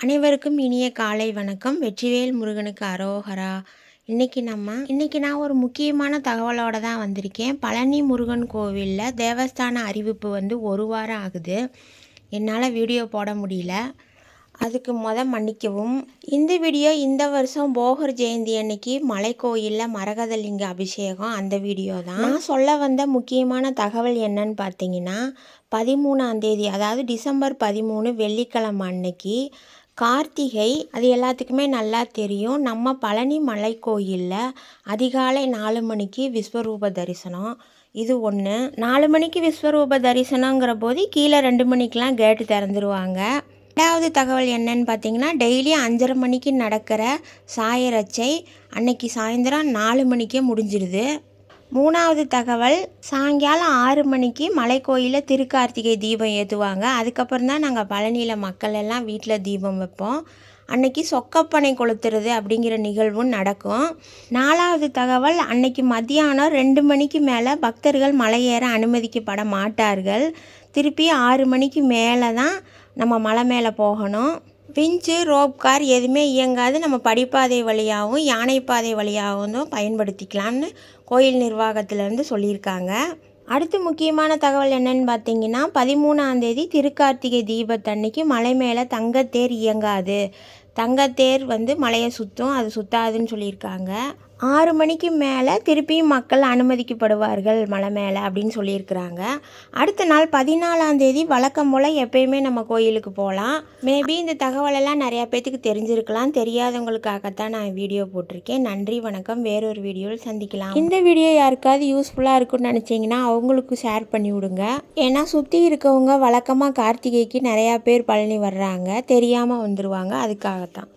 அனைவருக்கும் இனிய காலை வணக்கம். வெற்றிவேல் முருகனுக்கு அரோகரா. இன்னைக்கு நான் ஒரு முக்கியமான தகவலோட தான் வந்திருக்கேன். பழனி முருகன் கோவிலில் தேவஸ்தான அறிவிப்பு வந்து ஒரு வாரம் ஆகுது. என்னால் வீடியோ போட முடியல, அதுக்கு மன்னிக்கவும். இந்த வீடியோ இந்த வருஷம் போகர் ஜெயந்தி அன்னைக்கு மலைக்கோயிலில் மரகதலிங்க அபிஷேகம், அந்த வீடியோ தான். நான் சொல்ல வந்த முக்கியமான தகவல் என்னன்னு பார்த்தீங்கன்னா, 13ஆம் தேதி, அதாவது டிசம்பர் 13 வெள்ளிக்கிழமை அன்னைக்கு கார்த்திகை. அது எல்லாத்துக்குமே நல்லா தெரியும். நம்ம பழனி மலை கோயிலில் அதிகாலை 4 மணிக்கு விஸ்வரூப தரிசனம். இது ஒன்று. 4 மணிக்கு விஸ்வரூப தரிசனங்கிற போது கீழே 2 மணிக்கெலாம் கேட்டு திறந்துருவாங்க. ரெண்டாவது தகவல் என்னன்னு பார்த்தீங்கன்னா, டெய்லி 5:30 மணிக்கு நடக்கிற சாயரட்சை அன்னைக்கு சாயந்தரம் 4 மணிக்கே முடிஞ்சிருது. மூணாவது தகவல், சாயங்காலம் 6 மணிக்கு மலைக்கோயிலில் திருக்கார்த்திகை தீபம் ஏற்றுவாங்க. அதுக்கப்புறம் தான் நாங்கள் பழனியில் மக்கள் எல்லாம் வீட்டில் தீபம் வைப்போம். அன்னைக்கு சொக்கப்பனை கொளுத்துறது அப்படிங்கிற நிகழ்வும் நடக்கும். நாலாவது தகவல், அன்னைக்கு மத்தியானம் 2 மணிக்கு மேலே பக்தர்கள் மலையேற அனுமதிக்கப்பட மாட்டார்கள். திருப்பி 6 மணிக்கு மேலே தான் நம்ம மலை மேலே போகணும். விஞ்சு, ரோப் கார் எதுவுமே இயங்காது. நம்ம படிப்பாதை வழியாகவும் யானைப்பாதை வழியாகவும் தான் பயன்படுத்திக்கலாம்னு கோயில் நிர்வாகத்திலேருந்து சொல்லியிருக்காங்க. அடுத்து முக்கியமான தகவல் என்னன்னு பார்த்தீங்கன்னா, 13ஆம் தேதி திருக்கார்த்திகை தீபத்தன்னைக்கு மலை மேலே தங்கத்தேர் இயங்காது. தங்கத்தேர் வந்து மலையை சுற்றும், அது சுத்தாதுன்னு சொல்லியிருக்காங்க. 6 மணிக்கு மேலே திருப்பியும் மக்கள் அனுமதிக்கப்படுவார்கள் மலை மேலே அப்படின்னு சொல்லியிருக்கிறாங்க. அடுத்த நாள் 14ஆம் தேதி வழக்கம் போல் எப்பயுமே நம்ம கோயிலுக்கு போகலாம். மேபி இந்த தகவலெல்லாம் நிறையா பேர்த்துக்கு தெரிஞ்சிருக்கலாம். தெரியாதவங்களுக்காகத்தான் நான் வீடியோ போட்டிருக்கேன். நன்றி, வணக்கம். வேறொரு வீடியோவில் சந்திக்கலாம். இந்த வீடியோ யாருக்காவது யூஸ்ஃபுல்லாக இருக்குன்னு நினச்சிங்கன்னா அவங்களுக்கு ஷேர் பண்ணி விடுங்க. ஏன்னா சுற்றி இருக்கவங்க வழக்கமாக கார்த்திகைக்கு நிறையா பேர் பழனி வர்றாங்க, தெரியாமல் வந்துடுவாங்க. அதுக்காகத்தான்.